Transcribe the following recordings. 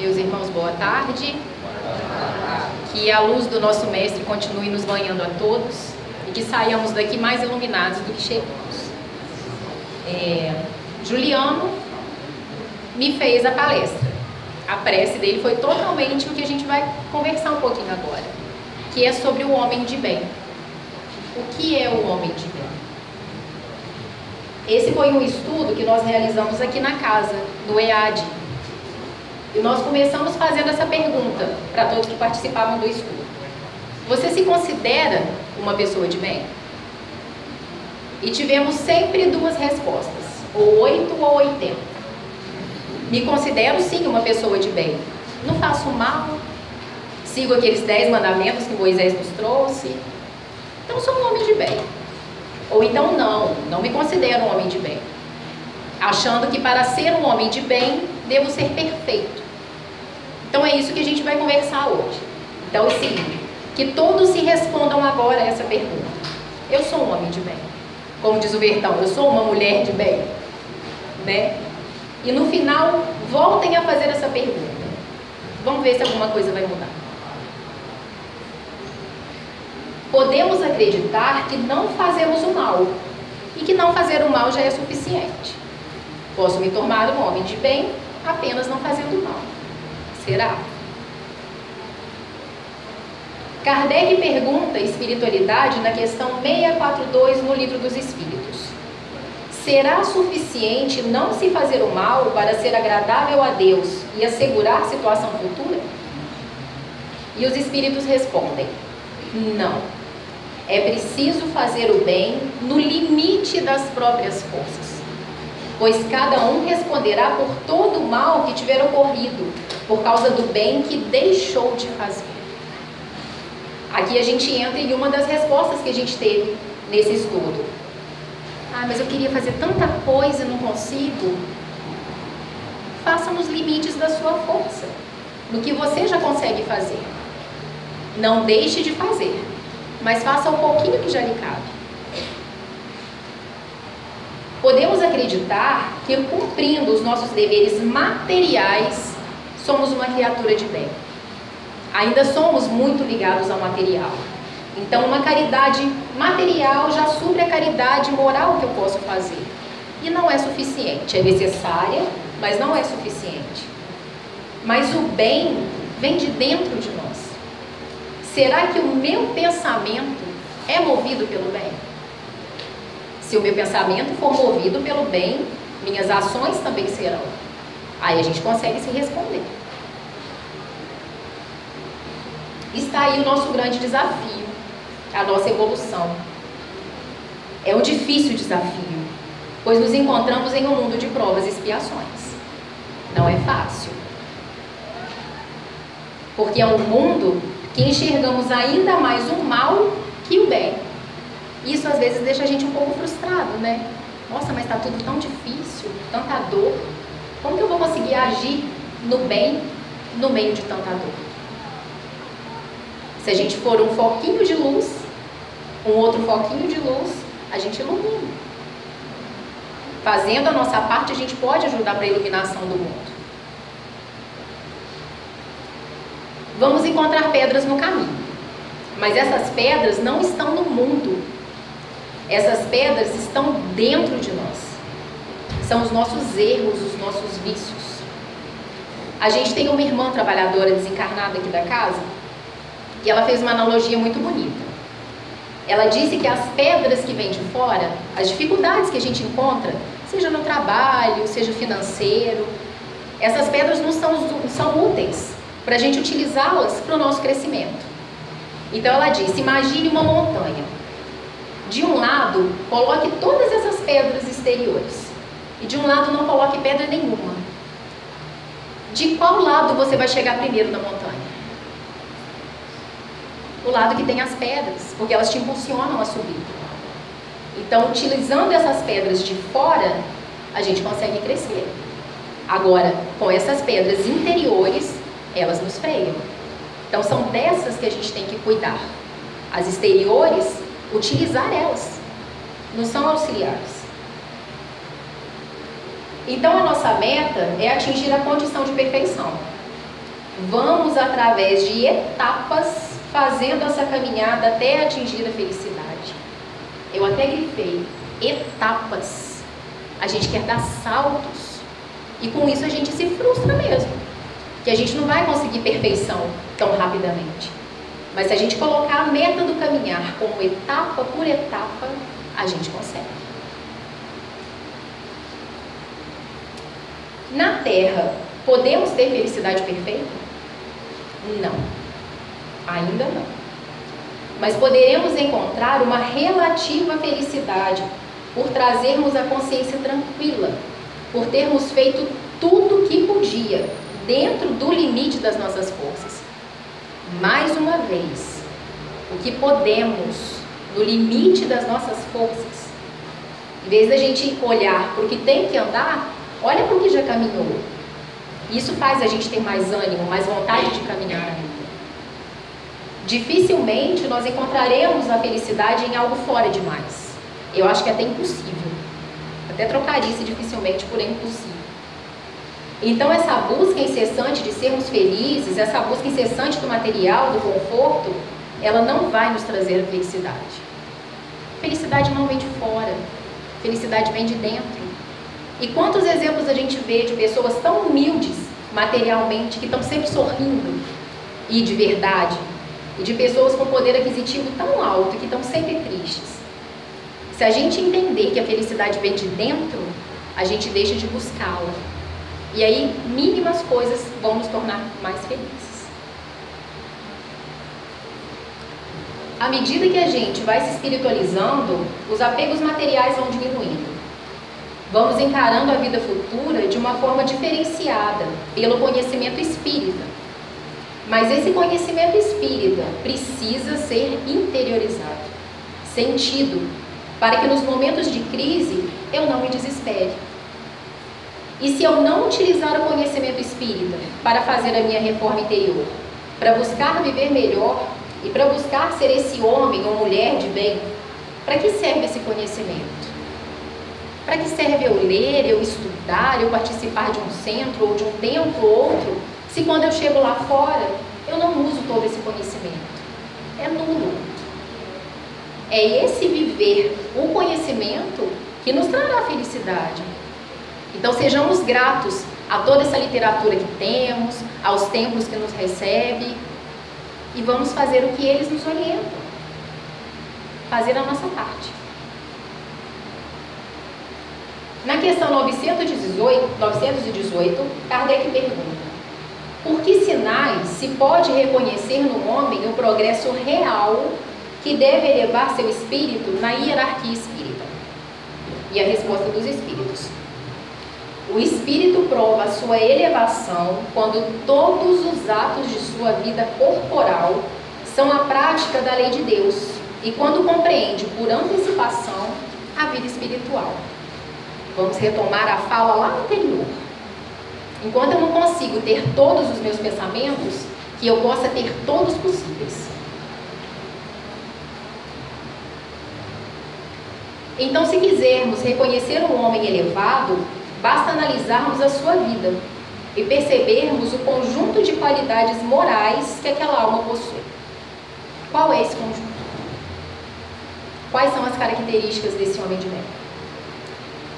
Meus irmãos, boa tarde. Que a luz do nosso Mestre continue nos banhando a todos e que saiamos daqui mais iluminados do que chegamos. Juliano me fez a palestra. A prece dele foi totalmente o que a gente vai conversar um pouquinho agora, que é sobre o homem de bem. O que é o homem de bem? Esse foi um estudo que nós realizamos aqui na casa, no EAD. E nós começamos fazendo essa pergunta para todos que participavam do estudo. Você se considera uma pessoa de bem? E tivemos sempre duas respostas, ou 8 ou 80. Me considero sim uma pessoa de bem. Não faço mal, sigo aqueles 10 mandamentos que Moisés nos trouxe. Então sou um homem de bem. Ou então não me considero um homem de bem, achando que para ser um homem de bem, devo ser perfeito. Então é isso que a gente vai conversar hoje. Então sim, que todos se respondam agora a essa pergunta. Eu sou um homem de bem. Como diz o Bertão, eu sou uma mulher de bem, né? E no final, voltem a fazer essa pergunta. Vamos ver se alguma coisa vai mudar. Podemos acreditar que não fazemos o mal e que não fazer o mal já é suficiente. Posso me tornar um homem de bem apenas não fazendo o mal. Será? Kardec pergunta a espiritualidade na questão 642 no Livro dos Espíritos. Será suficiente não se fazer o mal para ser agradável a Deus e assegurar situação futura? E os espíritos respondem: não. É preciso fazer o bem no limite das próprias forças, pois cada um responderá por todo o mal que tiver ocorrido, por causa do bem que deixou de fazer. Aqui a gente entra em uma das respostas que a gente teve nesse estudo. Ah, mas eu queria fazer tanta coisa e não consigo. Faça nos limites da sua força, no que você já consegue fazer. Não deixe de fazer, mas faça um pouquinho que já lhe cabe. Podemos acreditar que, cumprindo os nossos deveres materiais, somos uma criatura de bem. Ainda somos muito ligados ao material. Então, uma caridade material já supre a caridade moral que eu posso fazer. E não é suficiente. É necessária, mas não é suficiente. Mas o bem vem de dentro de nós. Será que o meu pensamento é movido pelo bem? Se o meu pensamento for movido pelo bem, minhas ações também serão. Aí a gente consegue se responder. Está aí o nosso grande desafio, a nossa evolução. É um difícil desafio, pois nos encontramos em um mundo de provas e expiações. Não é fácil. Porque é um mundo que enxergamos ainda mais o mal que o bem. Isso às vezes deixa a gente um pouco frustrado, né? Nossa, mas está tudo tão difícil, tanta dor. Como que eu vou conseguir agir no bem no meio de tanta dor? Se a gente for um foquinho de luz, um outro foquinho de luz, a gente ilumina. Fazendo a nossa parte, a gente pode ajudar para a iluminação do mundo. Vamos encontrar pedras no caminho, mas essas pedras não estão no mundo. Essas pedras estão dentro de nós. São os nossos erros, os nossos vícios. A gente tem uma irmã trabalhadora desencarnada aqui da casa, e ela fez uma analogia muito bonita. Ela disse que as pedras que vêm de fora, as dificuldades que a gente encontra, seja no trabalho, seja financeiro, essas pedras não são úteis para a gente utilizá-las para o nosso crescimento. Então ela disse, imagine uma montanha. De um lado, coloque todas essas pedras exteriores. E de um lado não coloque pedra nenhuma. De qual lado você vai chegar primeiro na montanha? O lado que tem as pedras, porque elas te impulsionam a subir. Então, utilizando essas pedras de fora, a gente consegue crescer. Agora, com essas pedras interiores, elas nos freiam. Então, são dessas que a gente tem que cuidar. As exteriores, utilizar elas. Não são auxiliares. Então, a nossa meta é atingir a condição de perfeição. Vamos, através de etapas, fazendo essa caminhada até atingir a felicidade. Eu até grifei, etapas. A gente quer dar saltos e com isso a gente se frustra mesmo, que a gente não vai conseguir perfeição tão rapidamente. Mas se a gente colocar a meta do caminhar como etapa por etapa, a gente consegue. Na Terra, podemos ter felicidade perfeita? Não. Ainda não. Mas poderemos encontrar uma relativa felicidade por trazermos a consciência tranquila, por termos feito tudo o que podia, dentro do limite das nossas forças. Mais uma vez, o que podemos, no limite das nossas forças. Em vez da gente olhar para o que tem que andar, olha para o que já caminhou. Isso faz a gente ter mais ânimo, mais vontade de caminhar ainda. Dificilmente nós encontraremos a felicidade em algo fora demais. Eu acho que é até impossível. Até trocaria esse dificilmente por impossível. Então essa busca incessante de sermos felizes, essa busca incessante do material, do conforto, ela não vai nos trazer a felicidade. Felicidade não vem de fora, felicidade vem de dentro. E quantos exemplos a gente vê de pessoas tão humildes materialmente, que estão sempre sorrindo, e de verdade, e de pessoas com poder aquisitivo tão alto, que estão sempre tristes. Se a gente entender que a felicidade vem de dentro, a gente deixa de buscá-la. E aí, mínimas coisas vão nos tornar mais felizes. À medida que a gente vai se espiritualizando, os apegos materiais vão diminuindo. Vamos encarando a vida futura de uma forma diferenciada, pelo conhecimento espírita. Mas esse conhecimento espírita precisa ser interiorizado, sentido, para que nos momentos de crise eu não me desespere. E se eu não utilizar o conhecimento espírita para fazer a minha reforma interior, para buscar viver melhor e para buscar ser esse homem ou mulher de bem, para que serve esse conhecimento? Para que serve eu ler, eu estudar, eu participar de um centro ou de um templo ou outro, se quando eu chego lá fora eu não uso todo esse conhecimento? É nulo. É esse viver o conhecimento que nos trará felicidade. Então sejamos gratos a toda essa literatura que temos, aos templos que nos recebe, e vamos fazer o que eles nos orientam. Fazer a nossa parte. Na questão 918, Kardec pergunta: por que sinais se pode reconhecer no homem o progresso real que deve elevar seu espírito na hierarquia espírita? E a resposta dos espíritos: o espírito prova a sua elevação quando todos os atos de sua vida corporal são a prática da lei de Deus e quando compreende por antecipação a vida espiritual. Vamos retomar a fala lá anterior. Enquanto eu não consigo ter todos os meus pensamentos, que eu possa ter todos possíveis. Então, se quisermos reconhecer um homem elevado, basta analisarmos a sua vida e percebermos o conjunto de qualidades morais que aquela alma possui. Qual é esse conjunto? Quais são as características desse homem de bem?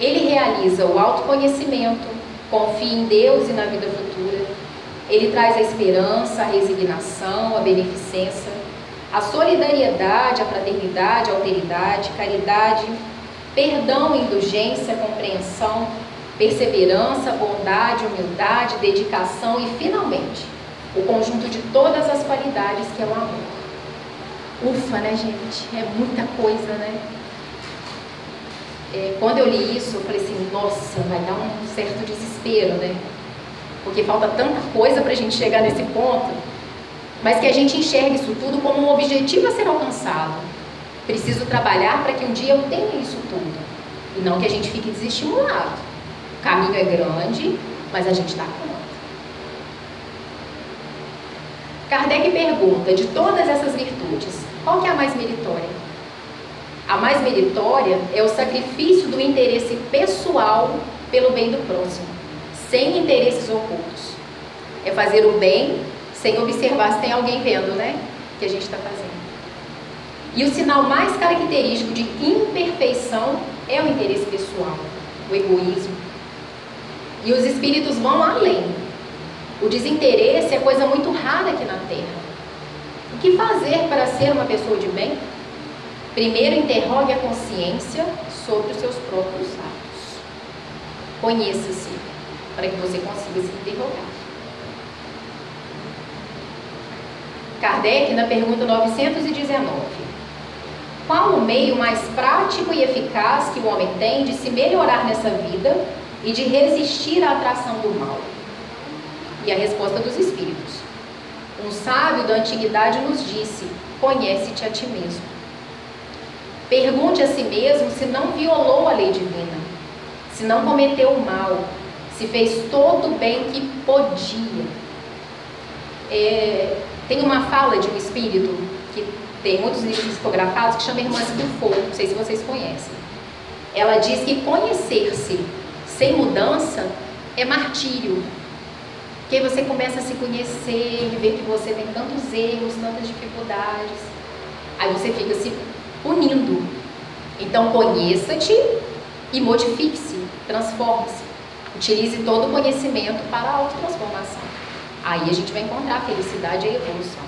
Ele realiza o autoconhecimento, confia em Deus e na vida futura. Ele traz a esperança, a resignação, a beneficência, a solidariedade, a fraternidade, a alteridade, caridade, perdão, indulgência, compreensão, perseverança, bondade, humildade, dedicação e, finalmente, o conjunto de todas as qualidades que é o amor. Ufa, né, gente? É muita coisa, né? Quando eu li isso, eu falei assim, nossa, vai dar um certo desespero, né? Porque falta tanta coisa para a gente chegar nesse ponto, mas que a gente enxergue isso tudo como um objetivo a ser alcançado. Preciso trabalhar para que um dia eu tenha isso tudo, e não que a gente fique desestimulado. O caminho é grande, mas a gente dá conta. Kardec pergunta, de todas essas virtudes, qual que é a mais meritória? A mais meritória é o sacrifício do interesse pessoal pelo bem do próximo, sem interesses ocultos. É fazer o bem sem observar se tem alguém vendo, né? Que a gente está fazendo. E o sinal mais característico de imperfeição é o interesse pessoal, o egoísmo. E os espíritos vão além. O desinteresse é coisa muito rara aqui na Terra. O que fazer para ser uma pessoa de bem? Primeiro, interrogue a consciência sobre os seus próprios atos. Conheça-se, para que você consiga se interrogar. Kardec, na pergunta 919, qual o meio mais prático e eficaz que o homem tem de se melhorar nessa vida e de resistir à atração do mal? E a resposta dos espíritos. Um sábio da antiguidade nos disse: conhece-te a ti mesmo. Pergunte a si mesmo se não violou a lei divina, se não cometeu o mal, se fez todo o bem que podia. Tem uma fala de um espírito que tem muitos livros psicografados que chama Irmã Dufour, não sei se vocês conhecem. Ela diz que conhecer-se sem mudança é martírio. Porque aí você começa a se conhecer e ver que você tem tantos erros, tantas dificuldades. Aí você fica se punindo. Então conheça-te e modifique-se, transforme-se. Utilize todo o conhecimento para a autotransformação. Aí a gente vai encontrar a felicidade e a evolução.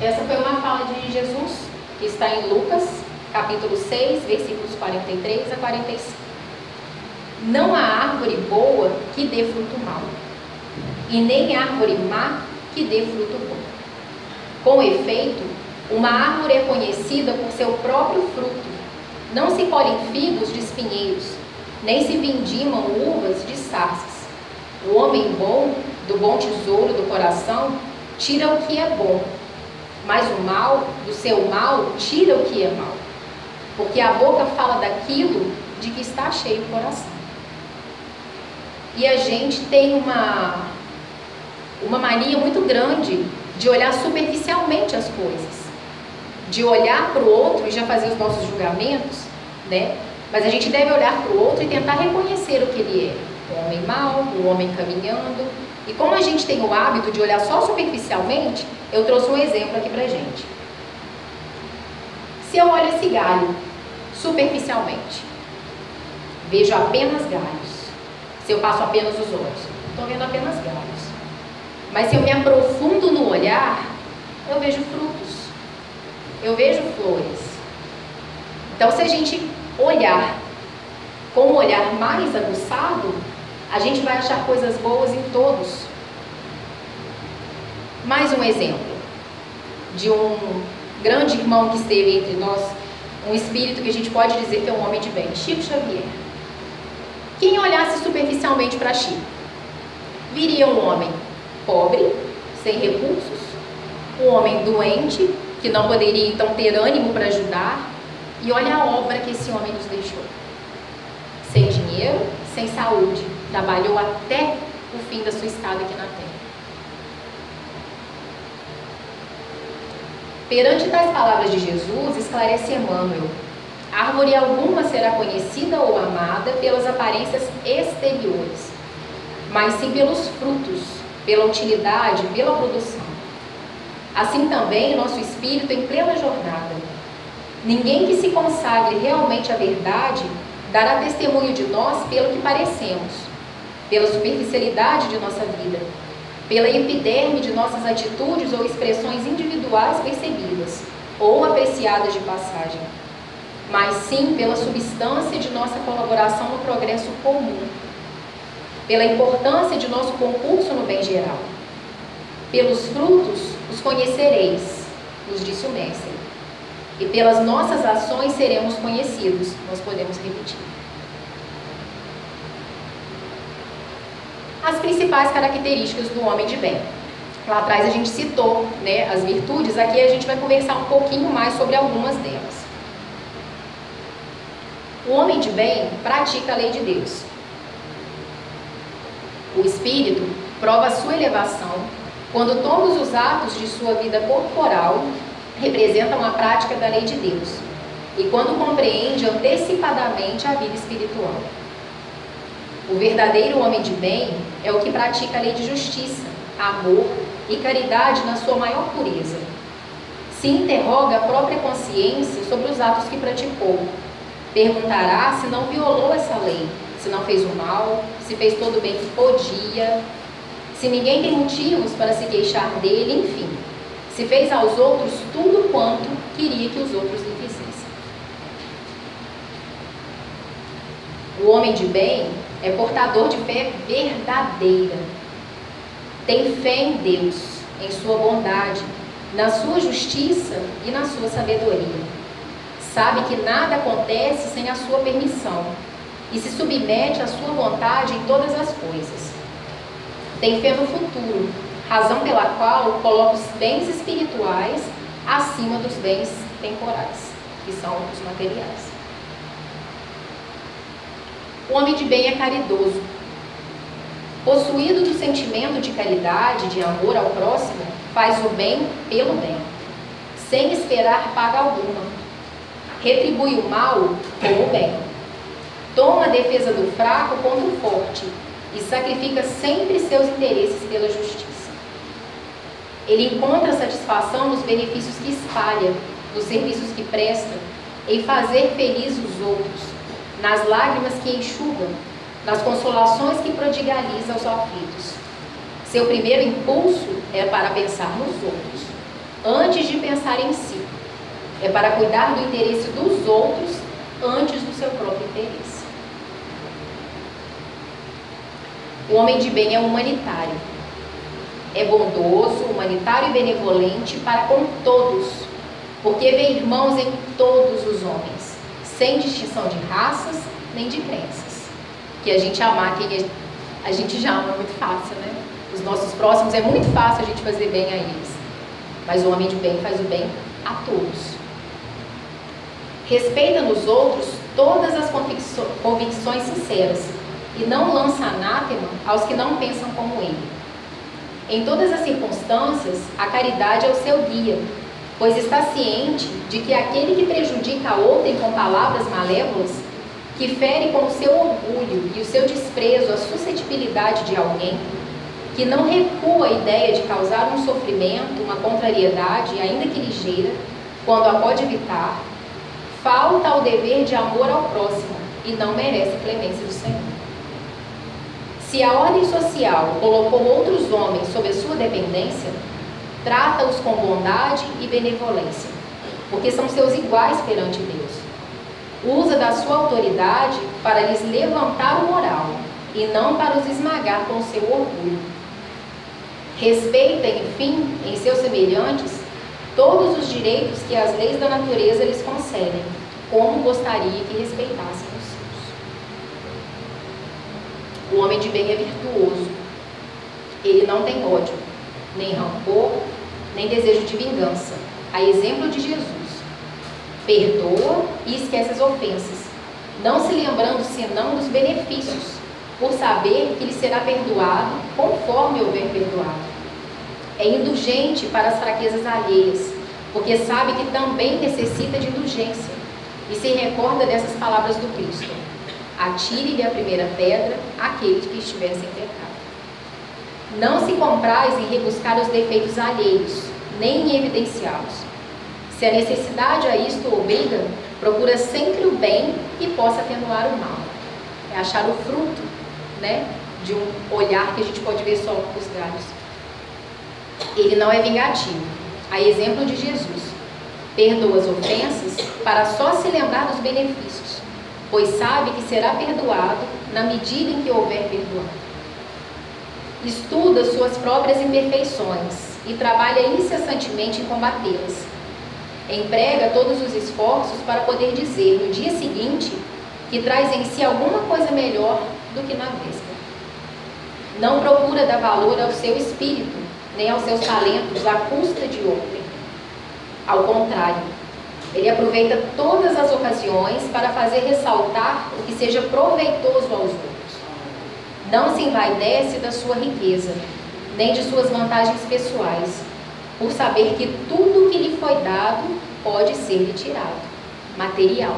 Essa foi uma fala de Jesus, que está em Lucas, capítulo 6, versículos 43 a 45. Não há árvore boa que dê fruto mau, e nem árvore má que dê fruto bom. Com efeito, uma árvore é conhecida por seu próprio fruto. Não se colhem figos de espinheiros, nem se vindimam uvas de sarças. O homem bom, do bom tesouro do coração, tira o que é bom, mas o mal, do seu mal, tira o que é mal. Porque a boca fala daquilo de que está cheio o coração. E a gente tem uma mania muito grande de olhar superficialmente as coisas, de olhar para o outro e já fazer os nossos julgamentos, né? Mas a gente deve olhar para o outro e tentar reconhecer o que ele é. Um homem mau, um homem caminhando. E como a gente tem o hábito de olhar só superficialmente, eu trouxe um exemplo aqui pra gente. Se eu olho esse galho superficialmente, vejo apenas galhos. Se eu passo apenas os olhos, estou vendo apenas galhos. Mas se eu me aprofundo no olhar, eu vejo frutos, eu vejo flores. Então, se a gente olhar com um olhar mais aguçado, a gente vai achar coisas boas em todos. Mais um exemplo de um grande irmão que esteve entre nós, um espírito que a gente pode dizer que é um homem de bem, Chico Xavier. Quem olhasse superficialmente para Chico, viria um homem pobre, sem recursos, um homem doente, que não poderia então ter ânimo para ajudar, e olha a obra que esse homem nos deixou. Sem dinheiro, sem saúde, trabalhou até o fim da sua estada aqui na Terra. Perante tais palavras de Jesus, esclarece Emmanuel: árvore alguma será conhecida ou amada pelas aparências exteriores, mas sim pelos frutos, pela utilidade, pela produção. Assim também nosso espírito em plena jornada. Ninguém que se consagre realmente à verdade dará testemunho de nós pelo que parecemos, pela superficialidade de nossa vida, pela epiderme de nossas atitudes ou expressões individuais percebidas ou apreciadas de passagem, mas sim pela substância de nossa colaboração no progresso comum, pela importância de nosso concurso no bem geral. Pelos frutos os conhecereis, nos disse o Mestre, e pelas nossas ações seremos conhecidos. Nós podemos repetir. As principais características do homem de bem. Lá atrás a gente citou, né, as virtudes, aqui a gente vai conversar um pouquinho mais sobre algumas delas. O homem de bem pratica a lei de Deus. O espírito prova a sua elevação quando todos os atos de sua vida corporal representam a prática da lei de Deus e quando compreende antecipadamente a vida espiritual. O verdadeiro homem de bem é o que pratica a lei de justiça, amor e caridade na sua maior pureza. Se interroga a própria consciência sobre os atos que praticou. Perguntará se não violou essa lei, se não fez o mal, se fez todo o bem que podia, se ninguém tem motivos para se queixar dele, enfim, se fez aos outros tudo quanto queria que os outros lhe fizessem. O homem de bem é portador de fé verdadeira. Tem fé em Deus, em sua bondade, na sua justiça e na sua sabedoria. Sabe que nada acontece sem a sua permissão e se submete à sua vontade em todas as coisas. Tem fé no futuro, razão pela qual coloca os bens espirituais acima dos bens temporais, que são os materiais. O homem de bem é caridoso. Possuído do sentimento de caridade, de amor ao próximo, faz o bem pelo bem, sem esperar paga alguma. Retribui o mal com o bem. Toma a defesa do fraco contra o forte e sacrifica sempre seus interesses pela justiça. Ele encontra satisfação nos benefícios que espalha, nos serviços que presta, em fazer felizes os outros, nas lágrimas que enxuga, nas consolações que prodigaliza aos aflitos. Seu primeiro impulso é para pensar nos outros, antes de pensar em si. É para cuidar do interesse dos outros antes do seu próprio interesse. O homem de bem é humanitário. É bondoso, humanitário e benevolente para com todos, porque vê irmãos em todos os homens, sem distinção de raças nem de crenças. Que a gente amar quem a gente já ama é muito fácil, né? Os nossos próximos é muito fácil a gente fazer bem a eles. Mas o homem de bem faz o bem a todos. Respeita nos outros todas as convicções sinceras e não lança anátema aos que não pensam como ele. Em todas as circunstâncias, a caridade é o seu guia, pois está ciente de que aquele que prejudica a outrem com palavras malévolas, que fere com o seu orgulho e o seu desprezo a suscetibilidade de alguém, que não recua a ideia de causar um sofrimento, uma contrariedade, ainda que ligeira, quando a pode evitar, falta ao dever de amor ao próximo e não merece clemência do Senhor. Se a ordem social colocou outros homens sob a sua dependência, trata-os com bondade e benevolência, porque são seus iguais perante Deus. Usa da sua autoridade para lhes levantar o moral e não para os esmagar com o seu orgulho. Respeita, enfim, em seus semelhantes, todos os direitos que as leis da natureza lhes concedem, como gostaria que respeitassem os seus. O homem de bem é virtuoso. Ele não tem ódio, nem rancor, nem desejo de vingança, a exemplo de Jesus. Perdoa e esquece as ofensas, não se lembrando senão dos benefícios, por saber que lhe será perdoado conforme houver perdoado. É indulgente para as fraquezas alheias, porque sabe que também necessita de indulgência, e se recorda dessas palavras do Cristo: atire-lhe a primeira pedra aquele que estiver sem pecado. Não se compraz em rebuscar os defeitos alheios, nem em evidenciá-los. Se a necessidade a isto obriga, procura sempre o bem que possa atenuar o mal. É achar o fruto, né, de um olhar que a gente pode ver só com os galhos. Ele não é vingativo, a exemplo de Jesus. Perdoa as ofensas para só se lembrar dos benefícios, pois sabe que será perdoado na medida em que houver perdoado. Estuda suas próprias imperfeições e trabalha incessantemente em combatê-las. Emprega todos os esforços para poder dizer no dia seguinte que traz em si alguma coisa melhor do que na véspera. Não procura dar valor ao seu espírito, nem aos seus talentos à custa de outrem. Ao contrário, ele aproveita todas as ocasiões para fazer ressaltar o que seja proveitoso aos outros. Não se envaidece da sua riqueza, nem de suas vantagens pessoais, por saber que tudo que lhe foi dado pode ser lhe tirado, material.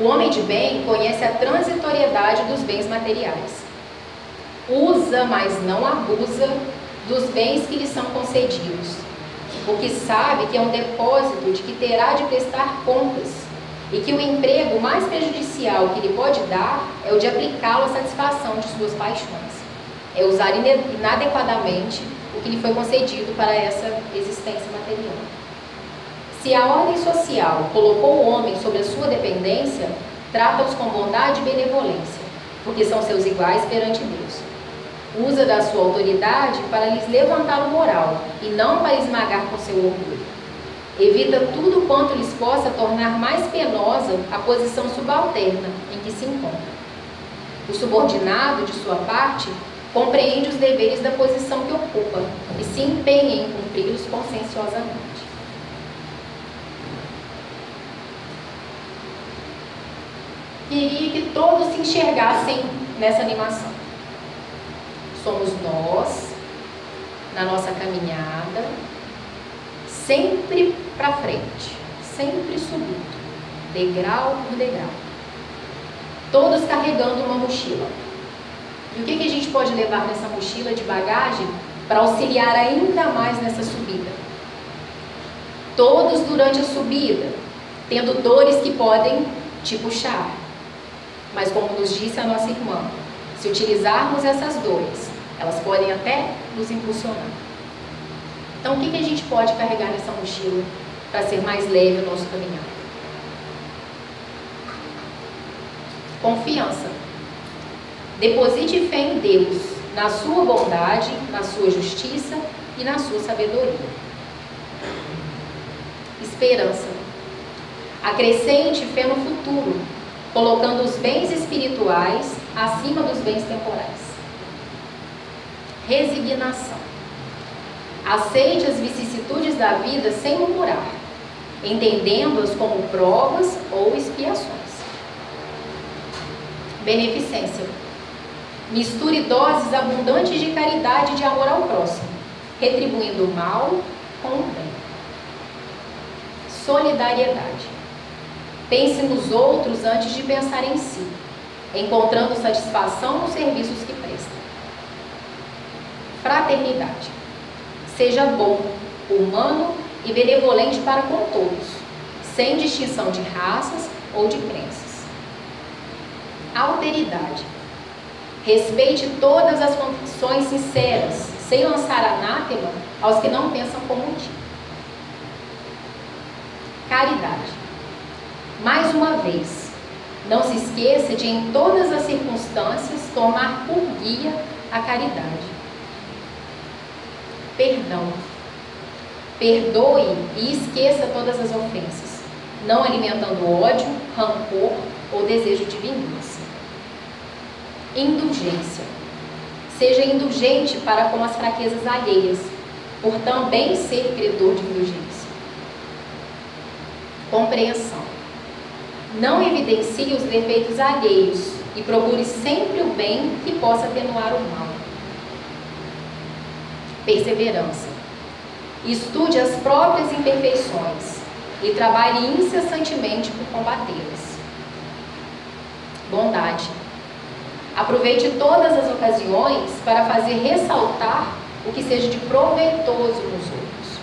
O homem de bem conhece a transitoriedade dos bens materiais. Usa, mas não abusa, dos bens que lhe são concedidos, porque sabe que é um depósito de que terá de prestar contas, e que o emprego mais prejudicial que lhe pode dar é o de aplicá-lo à satisfação de suas paixões. É usar inadequadamente o que lhe foi concedido para essa existência material. Se a ordem social colocou o homem sob a sua dependência, trata-os com bondade e benevolência, porque são seus iguais perante Deus. Usa da sua autoridade para lhes levantar o moral, e não para esmagar com seu orgulho. Evita tudo quanto lhes possa tornar mais penosa a posição subalterna em que se encontra. O subordinado, de sua parte, compreende os deveres da posição que ocupa e se empenha em cumpri-los conscienciosamente. Queria que todos se enxergassem nessa animação. Somos nós, na nossa caminhada, sempre para frente, sempre subindo, degrau por degrau. Todos carregando uma mochila. E o que a gente pode levar nessa mochila de bagagem para auxiliar ainda mais nessa subida? Todos durante a subida, tendo dores que podem te puxar. Mas como nos disse a nossa irmã, se utilizarmos essas dores, elas podem até nos impulsionar. Então, o que a gente pode carregar nessa mochila para ser mais leve o nosso caminhar? Confiança. Deposite fé em Deus, na sua bondade, na sua justiça e na sua sabedoria. Esperança. Acrescente fé no futuro, colocando os bens espirituais acima dos bens temporais. Resignação. Aceite as vicissitudes da vida sem murmurar, entendendo-as como provas ou expiações. Beneficência. Misture doses abundantes de caridade e de amor ao próximo, retribuindo o mal com o bem. Solidariedade. Pense nos outros antes de pensar em si, encontrando satisfação nos serviços que presta. Fraternidade. Seja bom, humano e benevolente para com todos, sem distinção de raças ou de crenças. Alteridade. Respeite todas as convicções sinceras, sem lançar anátema aos que não pensam como ti. Caridade. Mais uma vez, não se esqueça de, em todas as circunstâncias, tomar por guia a caridade. Perdão. Perdoe e esqueça todas as ofensas, não alimentando ódio, rancor ou desejo de vingança. Indulgência. Seja indulgente para com as fraquezas alheias, por também ser credor de indulgência. Compreensão. Não evidencie os defeitos alheios e procure sempre o bem que possa atenuar o mal. Perseverança. Estude as próprias imperfeições e trabalhe incessantemente por combatê-las. Bondade. Aproveite todas as ocasiões para fazer ressaltar o que seja de proveitoso nos outros.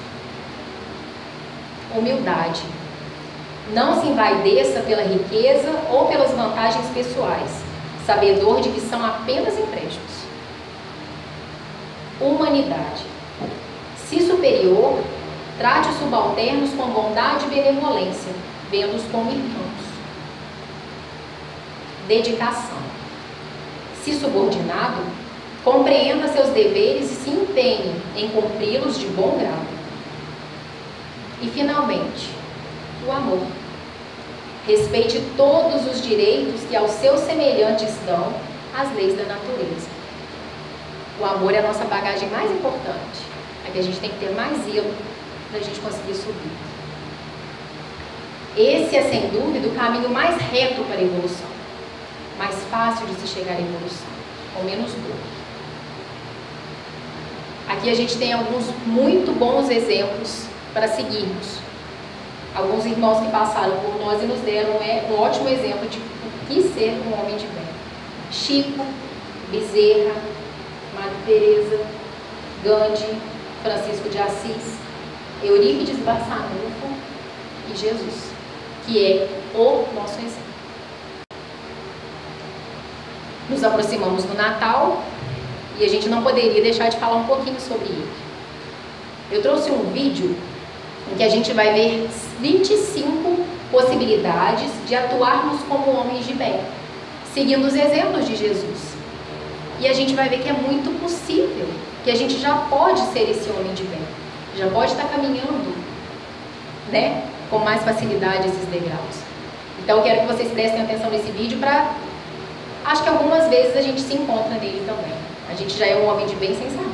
Humildade. Não se envaideça pela riqueza ou pelas vantagens pessoais, sabedor de que são apenas empréstimos. Humanidade. Se superior, trate os subalternos com bondade e benevolência, vendo-os como irmãos. Dedicação. Se subordinado, compreenda seus deveres e se empenhe em cumpri-los de bom grado. E, finalmente, o amor. Respeite todos os direitos que aos seus semelhantes dão as leis da natureza. O amor é a nossa bagagem mais importante, é que a gente tem que ter mais zelo para a gente conseguir subir. Esse é, sem dúvida, o caminho mais reto para a evolução, mais fácil de se chegar à evolução, com menos dor. Aqui a gente tem alguns muito bons exemplos para seguirmos. alguns irmãos que passaram por nós e nos deram um ótimo exemplo de o que ser um homem de bem. Chico, Bezerra, Madre Teresa, Gandhi, Francisco de Assis, Eurípides Barçanufo e Jesus, que é o nosso exemplo. Nos aproximamos do Natal e a gente não poderia deixar de falar um pouquinho sobre ele. Eu trouxe um vídeo em que a gente vai ver 25 possibilidades de atuarmos como homens de bem, seguindo os exemplos de Jesus. E a gente vai ver que é muito possível, que a gente já pode ser esse homem de bem, já pode estar caminhando, né, com mais facilidade esses degraus. Então eu quero que vocês prestem atenção nesse vídeo para... Acho que algumas vezes a gente se encontra nele também. A gente já é um homem de bem sem saber.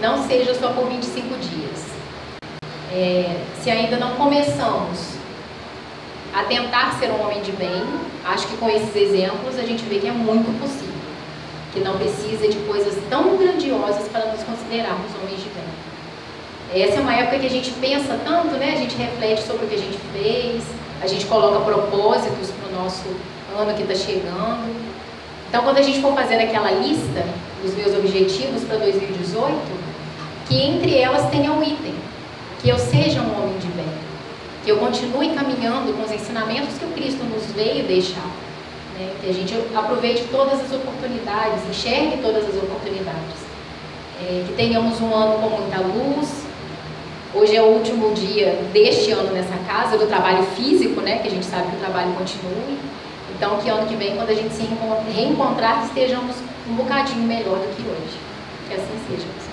Não seja só por 25 dias. Se ainda não começamos a tentar ser um homem de bem, acho que com esses exemplos a gente vê que é muito possível, que não precisa de coisas tão grandiosas para nos considerarmos homens de bem. Essa é uma época que a gente pensa tanto, né? A gente reflete sobre o que a gente fez, a gente coloca propósitos para o nosso ano que está chegando. Então, quando a gente for fazendo aquela lista dos meus objetivos para 2018, que entre elas tenha um item, que eu seja um homem de bem, que eu continue caminhando com os ensinamentos que o Cristo nos veio deixar, né? Que a gente aproveite todas as oportunidades, enxergue todas as oportunidades, que tenhamos um ano com muita luz. Hoje é o último dia deste ano nessa casa, do trabalho físico, né? Que a gente sabe que o trabalho continue. Então, que ano que vem, quando a gente se reencontrar, estejamos um bocadinho melhor do que hoje. Que assim seja.